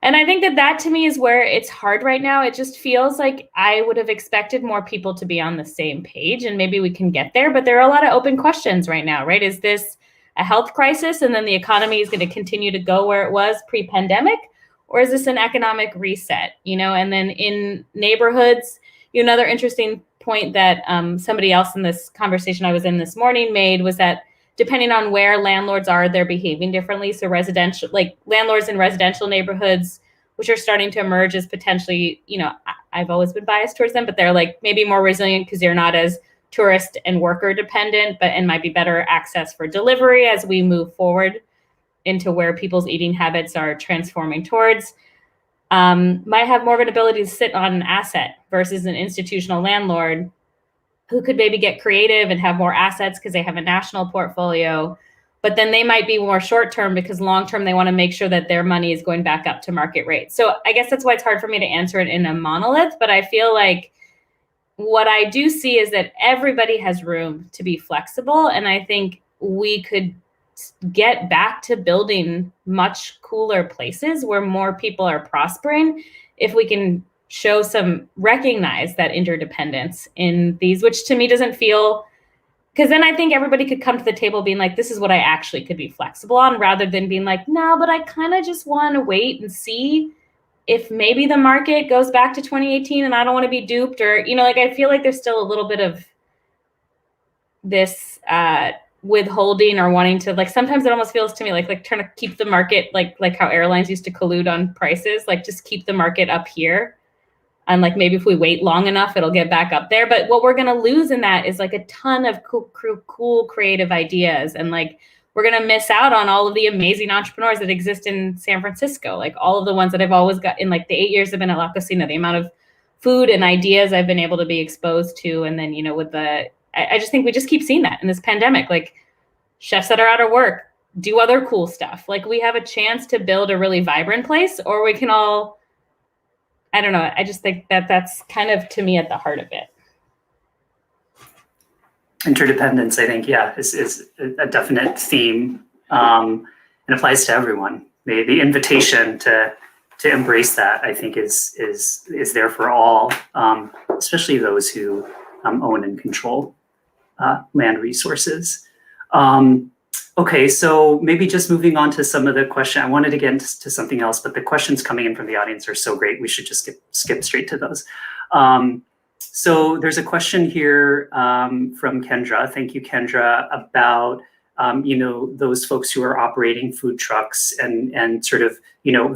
And I think that to me is where it's hard right now. It just feels like I would have expected more people to be on the same page, and maybe we can get there, but there are a lot of open questions right now, right? Is this a health crisis, and then the economy is going to continue to go where it was pre-pandemic? Or is this an economic reset? And then in neighborhoods, another interesting point that somebody else in this conversation I was in this morning made was that depending on where landlords are, they're behaving differently. So residential, like landlords in residential neighborhoods, which are starting to emerge as potentially, I've always been biased towards them, but they're like maybe more resilient because they're not as tourist and worker dependent, and might be better access for delivery as we move forward into where people's eating habits are transforming towards, might have more of an ability to sit on an asset versus an institutional landlord who could maybe get creative and have more assets because they have a national portfolio, but then they might be more short-term because long-term they want to make sure that their money is going back up to market rate. So I guess that's why it's hard for me to answer it in a monolith, but I feel like what I do see is that everybody has room to be flexible. And I think we could get back to building much cooler places where more people are prospering if we can recognize that interdependence in these, which to me doesn't feel, because then I think everybody could come to the table being like, this is what I actually could be flexible on, rather than being like, no, but I kind of just want to wait and see if maybe the market goes back to 2018 and I don't want to be duped, or, I feel like there's still a little bit of this withholding or wanting to, like, sometimes it almost feels to me like trying to keep the market, like how airlines used to collude on prices, like just keep the market up here. And like, maybe if we wait long enough, it'll get back up there. But what we're going to lose in that is like a ton of cool creative ideas. And like, we're going to miss out on all of the amazing entrepreneurs that exist in San Francisco. Like all of the ones that I've always got in like the 8 years I've been at La Cocina, the amount of food and ideas I've been able to be exposed to. And then, I just think we just keep seeing that in this pandemic, like chefs that are out of work, do other cool stuff. Like we have a chance to build a really vibrant place, or we can all, I don't know. I just think that's kind of, to me, at the heart of it. Interdependence, I think, is a definite theme, and applies to everyone. the invitation to embrace that, I think, is there for all, especially those who own and control land resources. Okay, so maybe just moving on to some of the question. I wanted to get into something else, but the questions coming in from the audience are so great. We should just skip straight to those. So there's a question here from Kendra. Thank you, Kendra, about those folks who are operating food trucks and sort of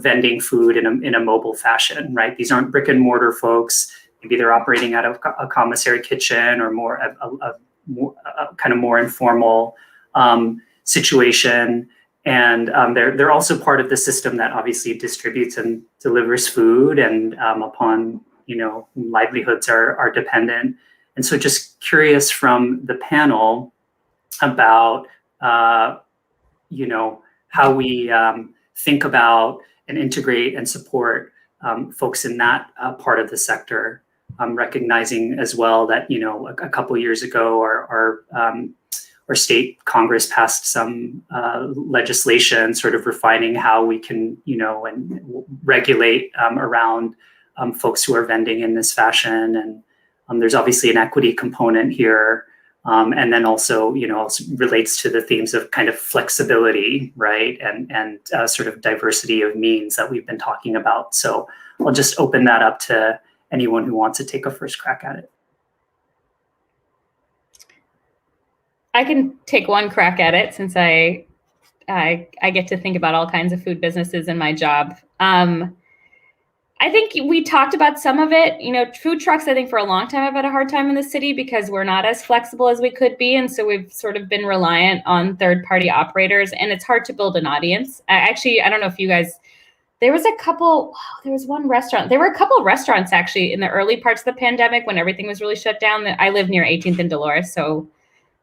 vending food in a mobile fashion, right? These aren't brick and mortar folks. Maybe they're operating out of a commissary kitchen or more kind of more informal situation, and they're also part of the system that obviously distributes and delivers food, and upon livelihoods are dependent. And so just curious from the panel about how we think about and integrate and support folks in that part of the sector, recognizing as well that a couple of years ago our state Congress passed some legislation sort of refining how we can and regulate around folks who are vending in this fashion, and there's obviously an equity component here, and then also also relates to the themes of kind of flexibility, right, and sort of diversity of means that we've been talking about. So I'll just open that up to anyone who wants to take a first crack at it. I can take one crack at it since I get to think about all kinds of food businesses in my job. I think we talked about some of it. Food trucks, I think for a long time have had a hard time in the city because we're not as flexible as we could be. And so we've sort of been reliant on third-party operators, and it's hard to build an audience. I don't know if you guys, there was one restaurant. There were a couple of restaurants actually in the early parts of the pandemic when everything was really shut down. I live near 18th and Dolores, so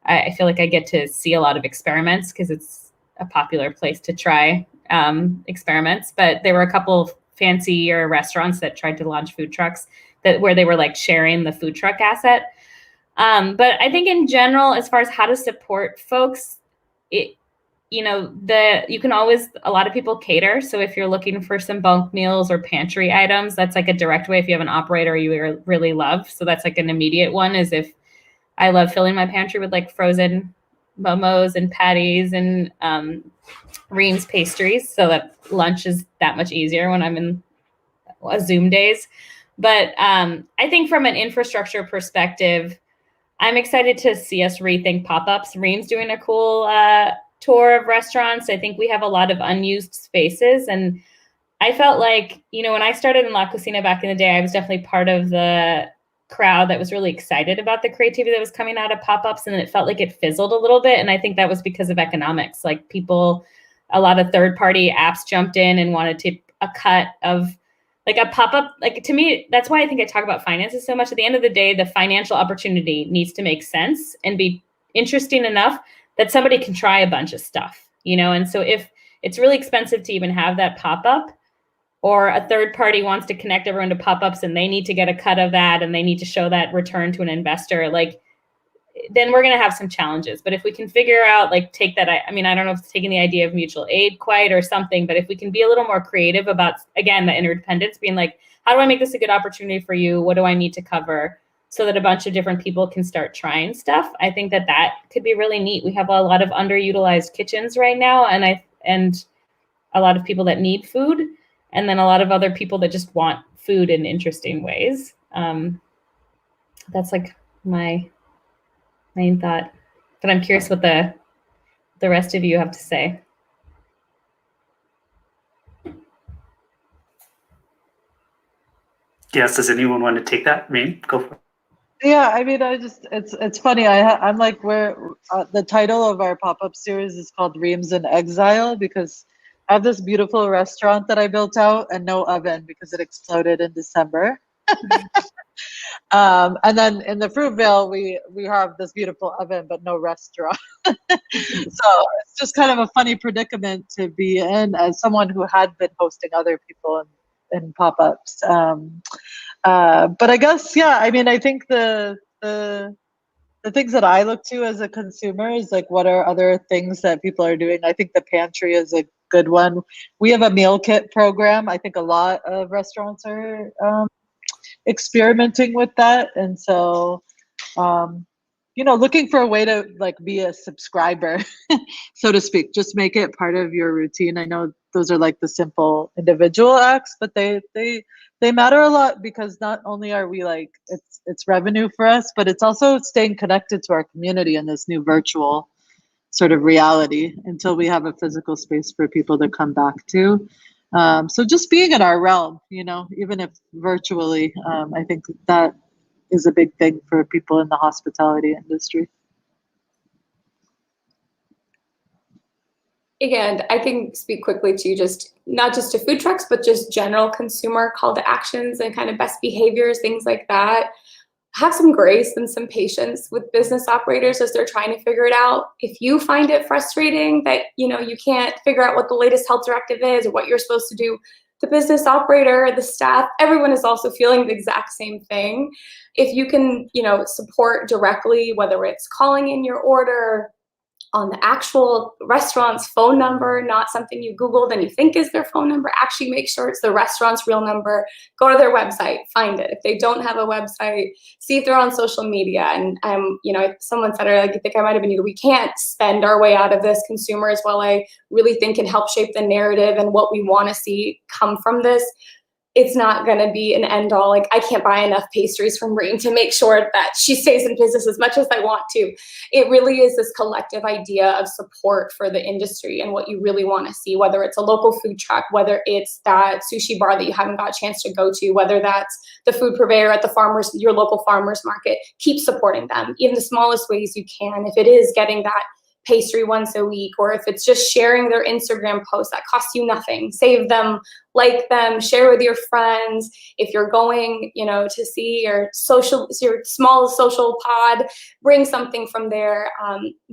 I feel like I get to see a lot of experiments because it's a popular place to try experiments. But there were a couple of fancier restaurants that tried to launch food trucks where they were like sharing the food truck asset. But I think in general, as far as how to support folks, you can always, a lot of people cater. So if you're looking for some bulk meals or pantry items, that's like a direct way if you have an operator you really love. So that's like an immediate one, is if I love filling my pantry with like frozen momos and patties and Reem's pastries, so that lunch is that much easier when I'm in Zoom days. But I think from an infrastructure perspective, I'm excited to see us rethink pop-ups. Reem's doing a cool tour of restaurants. I think we have a lot of unused spaces. And I felt like, when I started in La Cocina back in the day, I was definitely part of the crowd that was really excited about the creativity that was coming out of pop-ups, and then it felt like it fizzled a little bit. And I think that was because of economics. Like a lot of third-party apps jumped in and wanted to a cut of like a pop-up. Like, to me, that's why I think I talk about finances so much. At the end of the day, the financial opportunity needs to make sense and be interesting enough that somebody can try a bunch of stuff, And so if it's really expensive to even have that pop-up, or a third party wants to connect everyone to pop-ups and they need to get a cut of that and they need to show that return to an investor, then we're going to have some challenges. But if we can figure out, take that, I don't know if it's taking the idea of mutual aid quite or something, but if we can be a little more creative about, again, the interdependence, being like, how do I make this a good opportunity for you? What do I need to cover? So that a bunch of different people can start trying stuff. I think that could be really neat. We have a lot of underutilized kitchens right now, and a lot of people that need food, and then a lot of other people that just want food in interesting ways. That's like my main thought. But I'm curious what the rest of you have to say. Yes, does anyone want to take that? Reem, go for it. Yeah, it's funny. I'm like, the title of our pop-up series is called Reem's in Exile, because I have this beautiful restaurant that I built out and no oven because it exploded in December. And then in the Fruitvale, we have this beautiful oven but no restaurant. So it's just kind of a funny predicament to be in as someone who had been hosting other people in pop-ups. But I guess, yeah, I think the things that I look to as a consumer is like, what are other things that people are doing? I think the pantry is good one. We have a meal kit program. I think a lot of restaurants are experimenting with that. And so, looking for a way to like be a subscriber, so to speak, just make it part of your routine. I know those are like the simple individual acts, but they matter a lot, because not only are we like, it's revenue for us, but it's also staying connected to our community in this new virtual sort of reality until we have a physical space for people to come back to. So just being in our realm, even if virtually, I think that is a big thing for people in the hospitality industry. Again, I can speak quickly to just not just to food trucks, but just general consumer call to actions and kind of best behaviors, things like that. Have some grace and some patience with business operators as they're trying to figure it out. If you find it frustrating that you can't figure out what the latest health directive is or what you're supposed to do, the business operator, the staff, everyone is also feeling the exact same thing. If you can, support directly, whether it's calling in your order on the actual restaurant's phone number, not something you Googled and you think is their phone number, actually make sure it's the restaurant's real number. Go to their website, find it. If they don't have a website, see if they're on social media. And someone said, I think I might have been you, we can't spend our way out of this. Consumers, while I really think can help shape the narrative and what we want to see come from this, it's not going to be an end all. Like, I can't buy enough pastries from Reem to make sure that she stays in business as much as I want to. It really is this collective idea of support for the industry and what you really want to see, whether it's a local food truck, whether it's that sushi bar that you haven't got a chance to go to, whether that's the food purveyor at your local farmer's market. Keep supporting them in the smallest ways you can. If it is getting that pastry once a week, or if it's just sharing their Instagram post that costs you nothing, save them, like them, share with your friends. If you're going, to see your small social pod, bring something from there.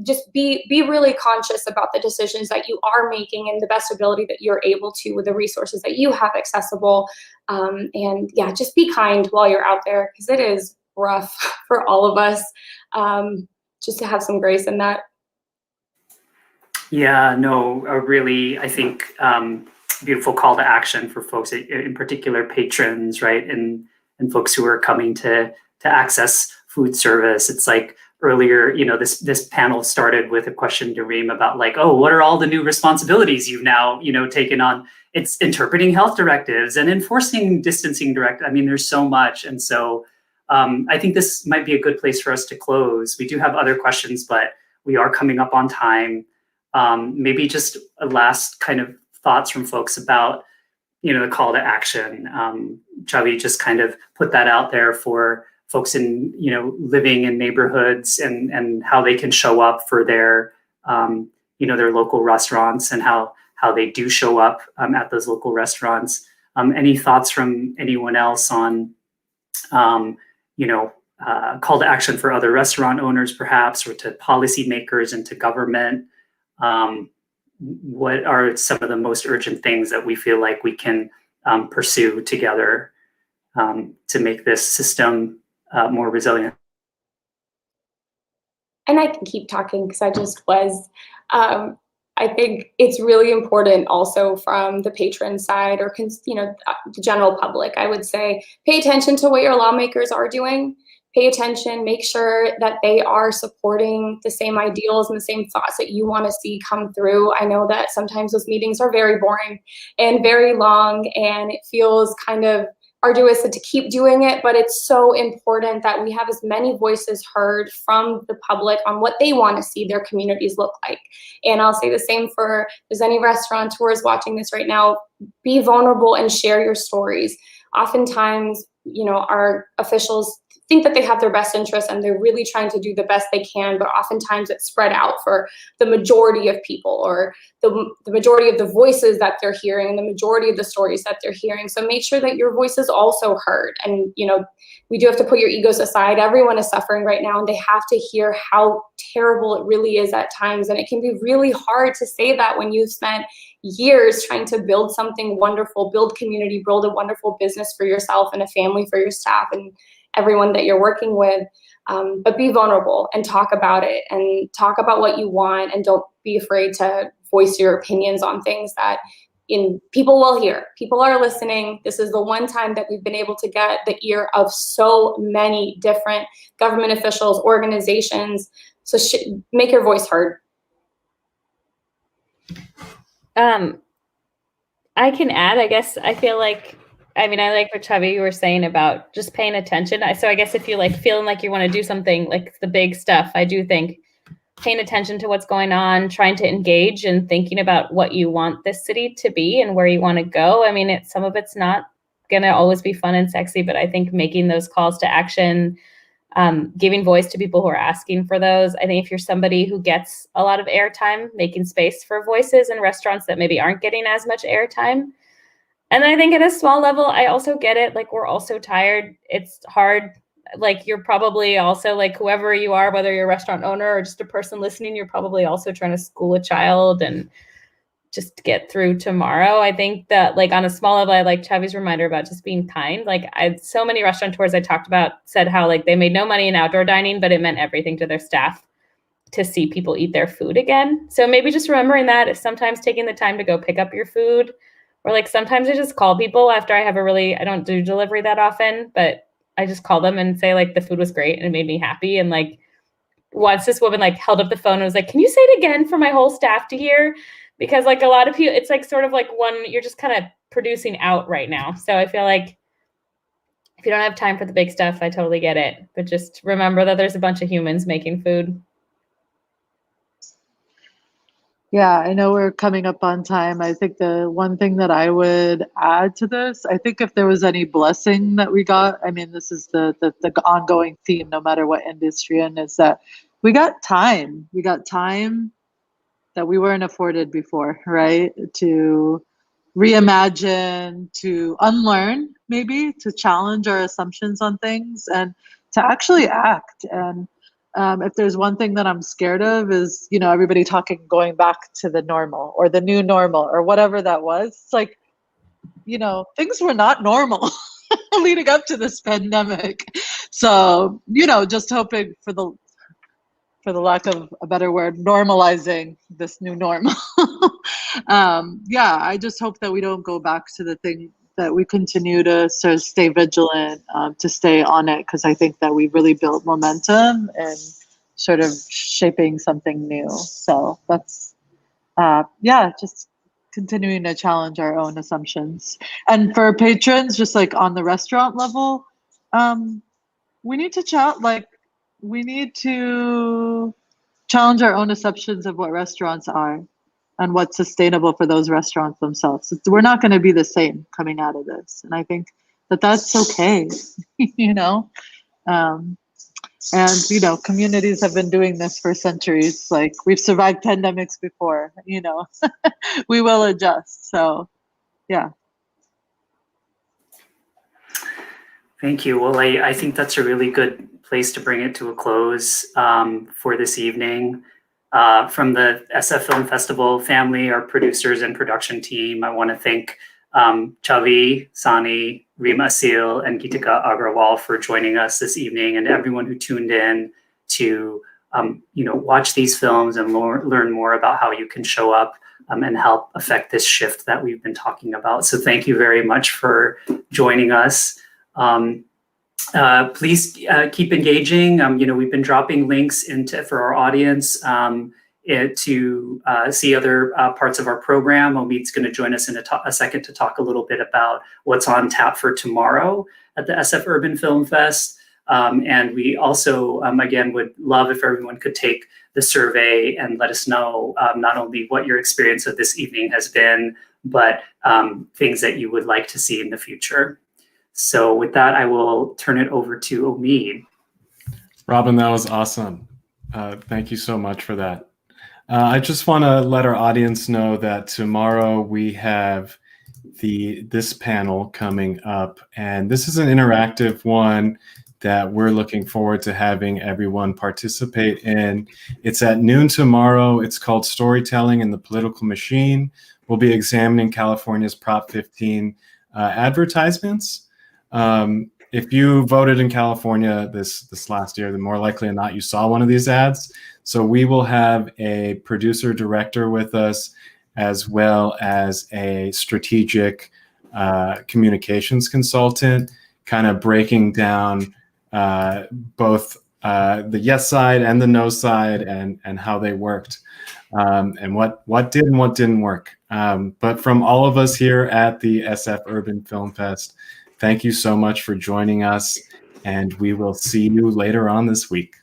Just be really conscious about the decisions that you are making and the best ability that you're able to with the resources that you have accessible. And yeah, just be kind while you're out there, because it is rough for all of us. Just to have some grace in that. Yeah, no, really, I think beautiful call to action for folks, in particular patrons, right, and folks who are coming to access food service. It's like earlier, this panel started with a question to Reem about like, oh, what are all the new responsibilities you've now, taken on? It's interpreting health directives and enforcing distancing directives. I mean, there's so much, and so I think this might be a good place for us to close. We do have other questions, but we are coming up on time. Maybe just a last kind of thoughts from folks about, the call to action. Chhavi just kind of put that out there for folks in, living in neighborhoods and how they can show up for their, their local restaurants and how they do show up at those local restaurants. Any thoughts from anyone else on, call to action for other restaurant owners, perhaps, or to policymakers and to government? What are some of the most urgent things that we feel like we can pursue together to make this system more resilient? And I can keep talking because I just was. I think it's really important also from the patron side or the general public. I would say pay attention to what your lawmakers are doing. Pay attention, make sure that they are supporting the same ideals and the same thoughts that you want to see come through. I know that sometimes those meetings are very boring and very long, and it feels kind of arduous to keep doing it, but it's so important that we have as many voices heard from the public on what they want to see their communities look like. And I'll say the same for if there's any restaurateurs watching this right now, be vulnerable and share your stories. Oftentimes, our officials think that they have their best interests and they're really trying to do the best they can, but oftentimes it's spread out for the majority of people or the majority of the voices that they're hearing and the majority of the stories that they're hearing. So make sure that your voice is also heard. And, we do have to put your egos aside. Everyone is suffering right now and they have to hear how terrible it really is at times. And it can be really hard to say that when you've spent years trying to build something wonderful, build community, build a wonderful business for yourself and a family for your staff and everyone that you're working with, but be vulnerable and talk about it and talk about what you want and don't be afraid to voice your opinions on things that people will hear. People are listening. This is the one time that we've been able to get the ear of so many different government officials, organizations. So make your voice heard. I can add, I guess, I feel like, I like what Chhavi, you were saying about just paying attention. So I guess if you're like feeling like you want to do something like the big stuff, I do think paying attention to what's going on, trying to engage and thinking about what you want this city to be and where you want to go. Some of it's not going to always be fun and sexy, but I think making those calls to action, giving voice to people who are asking for those. I think if you're somebody who gets a lot of airtime, making space for voices in restaurants that maybe aren't getting as much airtime. And then I think at a small level, I also get it. Like, we're all so tired. It's hard. Like, you're probably also, like, whoever you are, whether you're a restaurant owner or just a person listening, you're probably also trying to school a child and just get through tomorrow. I think that, like, on a small level, I like Chhavi's reminder about just being kind. Like, so many restaurateurs I talked about said how, like, they made no money in outdoor dining, but it meant everything to their staff to see people eat their food again. So maybe just remembering that is sometimes taking the time to go pick up your food, or like sometimes I just call people after I don't do delivery that often, but I just call them and say, like, the food was great and it made me happy. And like, once this woman like held up the phone and was like, "Can you say it again for my whole staff to hear?" Because like a lot of people, it's like sort of like you're just kind of producing out right now. So I feel like if you don't have time for the big stuff, I totally get it. But just remember that there's a bunch of humans making food. Yeah, I know we're coming up on time. I think the one thing that I would add to this, I think if there was any blessing that we got, this is the ongoing theme, no matter what industry, and is that we got time. We got time that we weren't afforded before, right? To reimagine, to unlearn, maybe, to challenge our assumptions on things, and to actually act. And if there's one thing that I'm scared of is, everybody going back to the normal or the new normal or whatever that was. It's like, things were not normal leading up to this pandemic. So, just hoping for the lack of a better word, normalizing this new normal. I just hope that we don't go back to the thing, that we continue to sort of stay vigilant, to stay on it, because I think that we really built momentum and sort of shaping something new. So that's, just continuing to challenge our own assumptions. And for patrons, just like on the restaurant level, we need to challenge our own assumptions of what restaurants are and what's sustainable for those restaurants themselves. We're not going to be the same coming out of this. And I think that that's okay, And, communities have been doing this for centuries. Like, we've survived pandemics before, we will adjust. So, yeah. Thank you. Well, I think that's a really good place to bring it to a close for this evening. From the SF Film Festival family, our producers and production team, I want to thank Chhavi Sahni, Reem and Geetika Agrawal for joining us this evening, and everyone who tuned in to watch these films and learn more about how you can show up and help affect this shift that we've been talking about. So thank you very much for joining us. Please keep engaging. We've been dropping links for our audience to see other parts of our program. Omid's going to join us in a second to talk a little bit about what's on tap for tomorrow at the SF Urban Film Fest. And we also, again, would love if everyone could take the survey and let us know not only what your experience of this evening has been, but things that you would like to see in the future. So with that, I will turn it over to Omid. Robin, that was awesome. Thank you so much for that. I just want to let our audience know that tomorrow we have this panel coming up, and this is an interactive one that we're looking forward to having everyone participate in. It's at noon tomorrow. It's called Storytelling in the Political Machine. We'll be examining California's Prop 15 advertisements. If you voted in California this last year, then more likely than not you saw one of these ads. So we will have a producer director with us, as well as a strategic communications consultant, kind of breaking down both the yes side and the no side, and how they worked, and what did and what didn't work. But from all of us here at the SF Urban Film Fest, thank you so much for joining us, and we will see you later on this week.